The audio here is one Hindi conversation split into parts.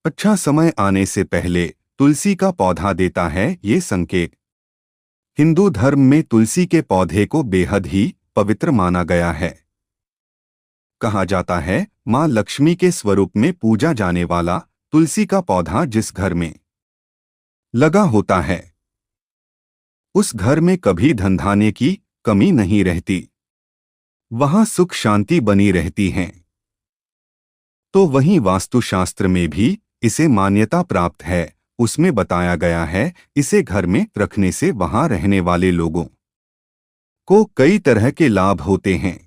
अच्छा समय आने से पहले तुलसी का पौधा देता है ये संकेत। हिंदू धर्म में तुलसी के पौधे को बेहद ही पवित्र माना गया है। कहा जाता है मां लक्ष्मी के स्वरूप में पूजा जाने वाला तुलसी का पौधा जिस घर में लगा होता है उस घर में कभी धनधान्य की कमी नहीं रहती, वहां सुख शांति बनी रहती है। तो वहीं वास्तुशास्त्र में भी इसे मान्यता प्राप्त है। उसमें बताया गया है इसे घर में रखने से वहां रहने वाले लोगों को कई तरह के लाभ होते हैं।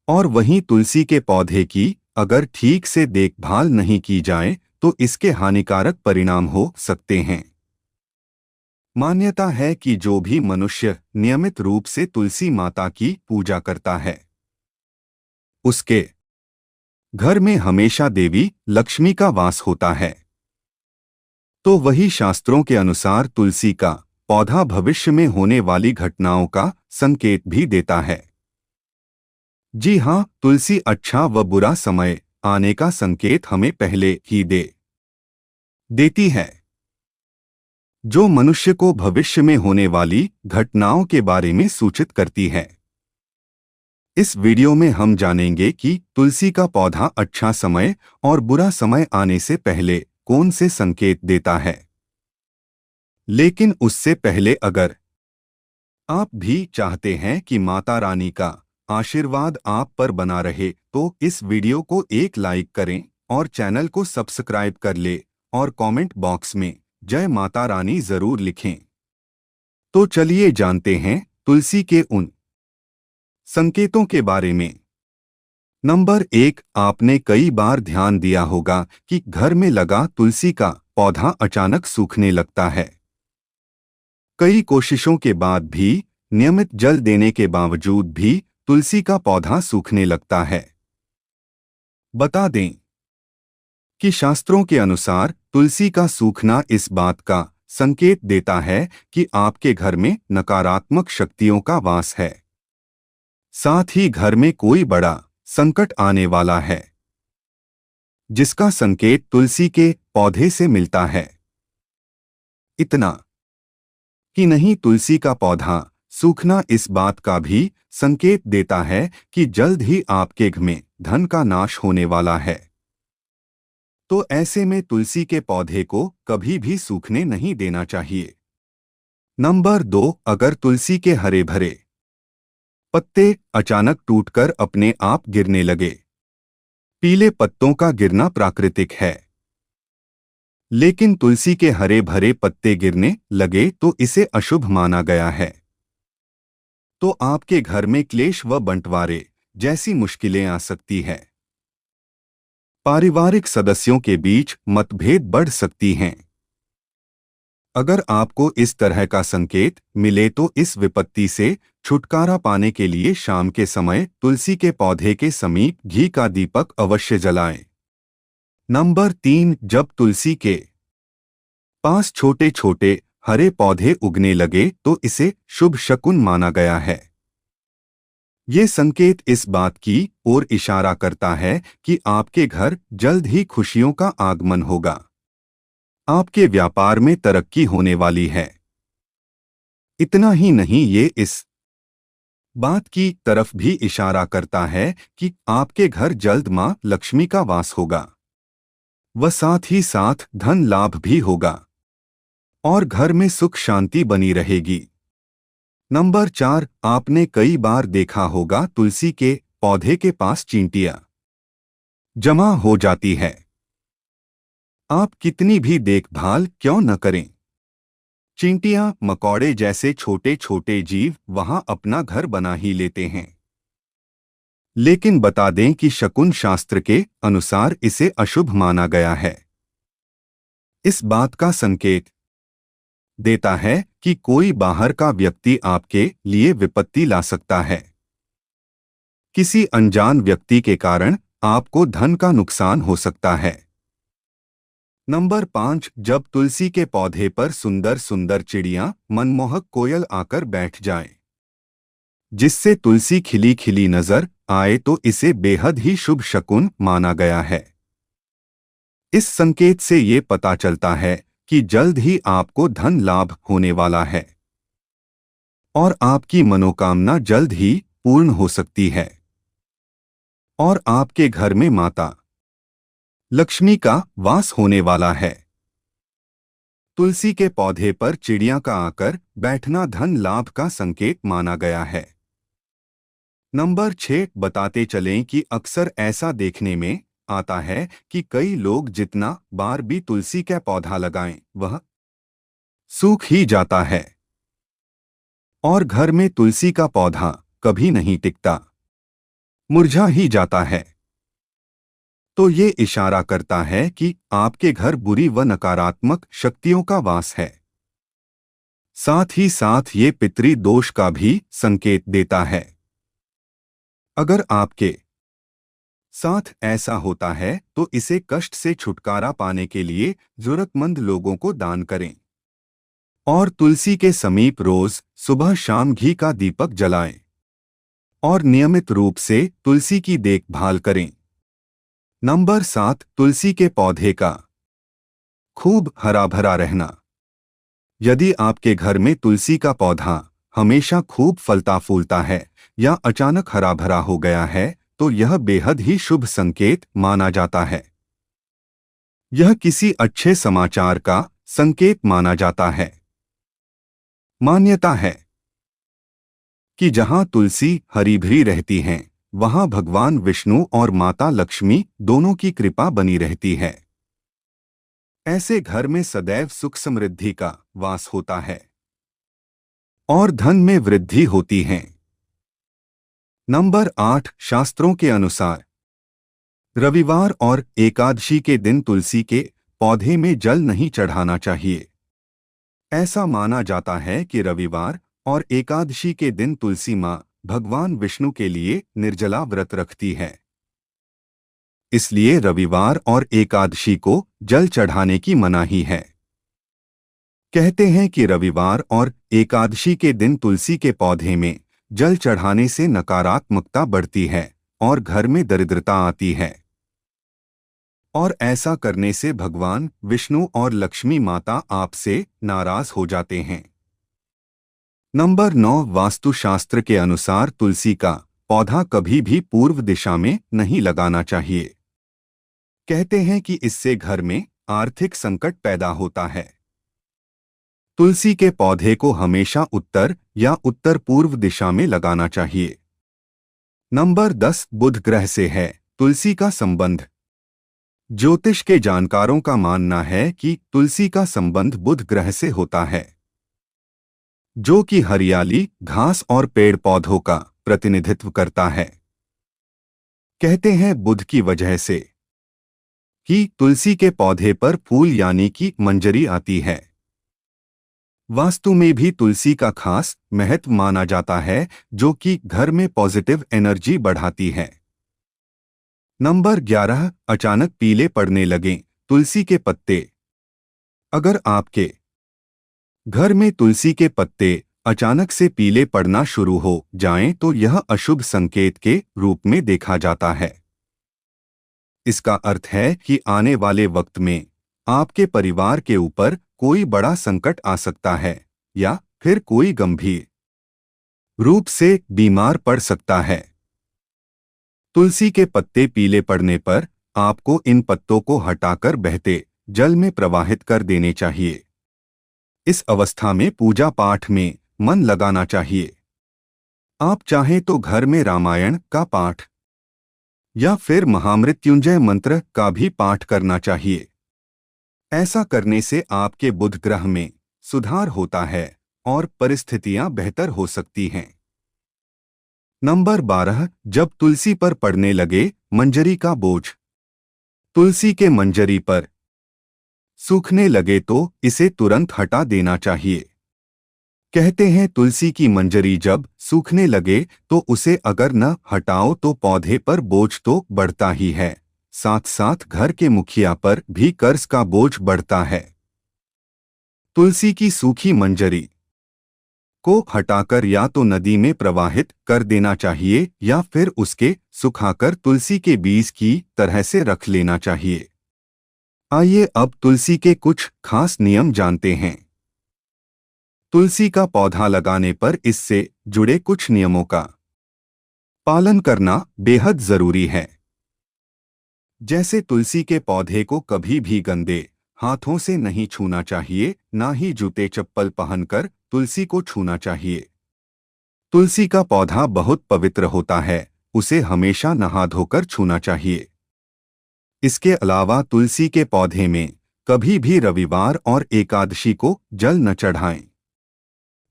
और वहीं तुलसी के पौधे की अगर ठीक से देखभाल नहीं की जाए तो इसके हानिकारक परिणाम हो सकते हैं। मान्यता है कि जो भी मनुष्य नियमित रूप से तुलसी माता की पूजा करता है उसके घर में हमेशा देवी लक्ष्मी का वास होता है। तो वही शास्त्रों के अनुसार तुलसी का पौधा भविष्य में होने वाली घटनाओं का संकेत भी देता है। जी हाँ, तुलसी अच्छा व बुरा समय आने का संकेत हमें पहले ही देती है, जो मनुष्य को भविष्य में होने वाली घटनाओं के बारे में सूचित करती है। इस वीडियो में हम जानेंगे कि तुलसी का पौधा अच्छा समय और बुरा समय आने से पहले कौन से संकेत देता है। लेकिन उससे पहले अगर आप भी चाहते हैं कि माता रानी का आशीर्वाद आप पर बना रहे तो इस वीडियो को एक लाइक करें और चैनल को सब्सक्राइब कर ले और कमेंट बॉक्स में जय माता रानी जरूर लिखें। तो चलिए जानते हैं तुलसी के उन संकेतों के बारे में। नंबर 1, आपने कई बार ध्यान दिया होगा कि घर में लगा तुलसी का पौधा अचानक सूखने लगता है। कई कोशिशों के बाद भी, नियमित जल देने के बावजूद भी तुलसी का पौधा सूखने लगता है। बता दें कि शास्त्रों के अनुसार तुलसी का सूखना इस बात का संकेत देता है कि आपके घर में नकारात्मक शक्तियों का वास है, साथ ही घर में कोई बड़ा संकट आने वाला है, जिसका संकेत तुलसी के पौधे से मिलता है। इतना ही नहीं, तुलसी का पौधा सूखना इस बात का भी संकेत देता है कि जल्द ही आपके घर में धन का नाश होने वाला है। तो ऐसे में तुलसी के पौधे को कभी भी सूखने नहीं देना चाहिए। नंबर 2, अगर तुलसी के हरे भरे पत्ते अचानक टूटकर अपने आप गिरने लगे। पीले पत्तों का गिरना प्राकृतिक है, लेकिन तुलसी के हरे भरे पत्ते गिरने लगे तो इसे अशुभ माना गया है। तो आपके घर में क्लेश व बंटवारे जैसी मुश्किलें आ सकती है। पारिवारिक सदस्यों के बीच मतभेद बढ़ सकती हैं। अगर आपको इस तरह का संकेत मिले तो इस विपत्ति से छुटकारा पाने के लिए शाम के समय तुलसी के पौधे के समीप घी का दीपक अवश्य जलाएं। नंबर 3, जब तुलसी के पास छोटे छोटे हरे पौधे उगने लगे तो इसे शुभ शकुन माना गया है। ये संकेत इस बात की ओर इशारा करता है कि आपके घर जल्द ही खुशियों का आगमन होगा, आपके व्यापार में तरक्की होने वाली है। इतना ही नहीं, ये इस बात की तरफ भी इशारा करता है कि आपके घर जल्द मां लक्ष्मी का वास होगा व साथ ही साथ धन लाभ भी होगा और घर में सुख शांति बनी रहेगी। नंबर 4, आपने कई बार देखा होगा तुलसी के पौधे के पास चींटियां जमा हो जाती है। आप कितनी भी देखभाल क्यों न करें, चींटियां मकोड़े जैसे छोटे छोटे जीव वहां अपना घर बना ही लेते हैं। लेकिन बता दें कि शकुन शास्त्र के अनुसार इसे अशुभ माना गया है। इस बात का संकेत देता है कि कोई बाहर का व्यक्ति आपके लिए विपत्ति ला सकता है। किसी अनजान व्यक्ति के कारण आपको धन का नुकसान हो सकता है। नंबर 5, जब तुलसी के पौधे पर सुंदर सुंदर चिड़ियां मनमोहक कोयल आकर बैठ जाएं, जिससे तुलसी खिली खिली नजर आए तो इसे बेहद ही शुभ शकुन माना गया है। इस संकेत से ये पता चलता है कि जल्द ही आपको धन लाभ होने वाला है और आपकी मनोकामना जल्द ही पूर्ण हो सकती है और आपके घर में माता लक्ष्मी का वास होने वाला है। तुलसी के पौधे पर चिड़िया का आकर बैठना धन लाभ का संकेत माना गया है। नंबर 6 बताते चलें कि अक्सर ऐसा देखने में आता है कि कई लोग जितना बार भी तुलसी का पौधा लगाएं वह सूख ही जाता है और घर में तुलसी का पौधा कभी नहीं टिकता, मुरझा ही जाता है। तो ये इशारा करता है कि आपके घर बुरी व नकारात्मक शक्तियों का वास है। साथ ही साथ ये पितृ दोष का भी संकेत देता है। अगर आपके साथ ऐसा होता है तो इसे कष्ट से छुटकारा पाने के लिए जरूरतमंद लोगों को दान करें और तुलसी के समीप रोज सुबह शाम घी का दीपक जलाएं और नियमित रूप से तुलसी की देखभाल करें। नंबर 7 तुलसी के पौधे का खूब हरा भरा रहना। यदि आपके घर में तुलसी का पौधा हमेशा खूब फलता फूलता है या अचानक हरा भरा हो गया है तो यह बेहद ही शुभ संकेत माना जाता है। यह किसी अच्छे समाचार का संकेत माना जाता है। मान्यता है कि जहां तुलसी हरी भरी रहती हैं, वहां भगवान विष्णु और माता लक्ष्मी दोनों की कृपा बनी रहती है। ऐसे घर में सदैव सुख समृद्धि का वास होता है और धन में वृद्धि होती है। नंबर 8 शास्त्रों के अनुसार रविवार और एकादशी के दिन तुलसी के पौधे में जल नहीं चढ़ाना चाहिए। ऐसा माना जाता है कि रविवार और एकादशी के दिन तुलसी मां भगवान विष्णु के लिए निर्जला व्रत रखती है, इसलिए रविवार और एकादशी को जल चढ़ाने की मनाही है। कहते हैं कि रविवार और एकादशी के दिन तुलसी के पौधे में जल चढ़ाने से नकारात्मकता बढ़ती है और घर में दरिद्रता आती है और ऐसा करने से भगवान विष्णु और लक्ष्मी माता आपसे नाराज हो जाते हैं। नंबर 9 वास्तुशास्त्र के अनुसार तुलसी का पौधा कभी भी पूर्व दिशा में नहीं लगाना चाहिए। कहते हैं कि इससे घर में आर्थिक संकट पैदा होता है। तुलसी के पौधे को हमेशा उत्तर या उत्तर पूर्व दिशा में लगाना चाहिए। नंबर 10 बुध ग्रह से है तुलसी का संबंध। ज्योतिष के जानकारों का मानना है कि तुलसी का संबंध बुध ग्रह से होता है, जो कि हरियाली, घास और पेड़ पौधों का प्रतिनिधित्व करता है। कहते हैं बुध की वजह से कि तुलसी के पौधे पर फूल यानी कि मंजरी आती है। वास्तु में भी तुलसी का खास महत्व माना जाता है, जो कि घर में पॉजिटिव एनर्जी बढ़ाती है। नंबर 11 अचानक पीले पड़ने लगें तुलसी के पत्ते। अगर आपके घर में तुलसी के पत्ते अचानक से पीले पड़ना शुरू हो जाएं तो यह अशुभ संकेत के रूप में देखा जाता है। इसका अर्थ है कि आने वाले वक्त में आपके परिवार के ऊपर कोई बड़ा संकट आ सकता है या फिर कोई गंभीर रूप से बीमार पड़ सकता है। तुलसी के पत्ते पीले पड़ने पर आपको इन पत्तों को हटाकर बहते जल में प्रवाहित कर देने चाहिए। इस अवस्था में पूजा पाठ में मन लगाना चाहिए। आप चाहें तो घर में रामायण का पाठ या फिर महामृत्युंजय मंत्र का भी पाठ करना चाहिए। ऐसा करने से आपके बुध ग्रह में सुधार होता है और परिस्थितियां बेहतर हो सकती हैं। नंबर 12 जब तुलसी पर पड़ने लगे मंजरी का बोझ। तुलसी के मंजरी पर सूखने लगे तो इसे तुरंत हटा देना चाहिए। कहते हैं तुलसी की मंजरी जब सूखने लगे तो उसे अगर न हटाओ तो पौधे पर बोझ तो बढ़ता ही है, साथ साथ घर के मुखिया पर भी कर्ज का बोझ बढ़ता है। तुलसी की सूखी मंजरी को हटाकर या तो नदी में प्रवाहित कर देना चाहिए या फिर उसके सुखाकर तुलसी के बीज की तरह से रख लेना चाहिए। आइए अब तुलसी के कुछ खास नियम जानते हैं। तुलसी का पौधा लगाने पर इससे जुड़े कुछ नियमों का पालन करना बेहद जरूरी है। जैसे तुलसी के पौधे को कभी भी गंदे हाथों से नहीं छूना चाहिए, ना ही जूते चप्पल पहनकर तुलसी को छूना चाहिए। तुलसी का पौधा बहुत पवित्र होता है, उसे हमेशा नहा धोकर छूना चाहिए। इसके अलावा तुलसी के पौधे में कभी भी रविवार और एकादशी को जल न चढ़ाएं।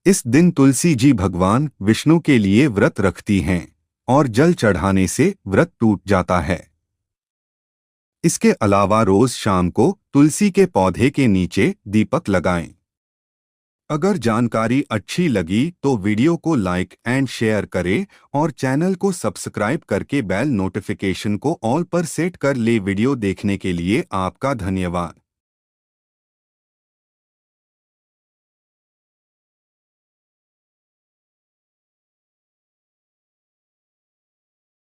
इस दिन तुलसी जी भगवान विष्णु के लिए व्रत रखती हैं और जल चढ़ाने से व्रत टूट जाता है। इसके अलावा रोज शाम को तुलसी के पौधे के नीचे दीपक लगाएं। अगर जानकारी अच्छी लगी तो वीडियो को लाइक एंड शेयर करें और चैनल को सब्सक्राइब करके बेल नोटिफिकेशन को ऑल पर सेट कर ले। वीडियो देखने के लिए आपका धन्यवाद।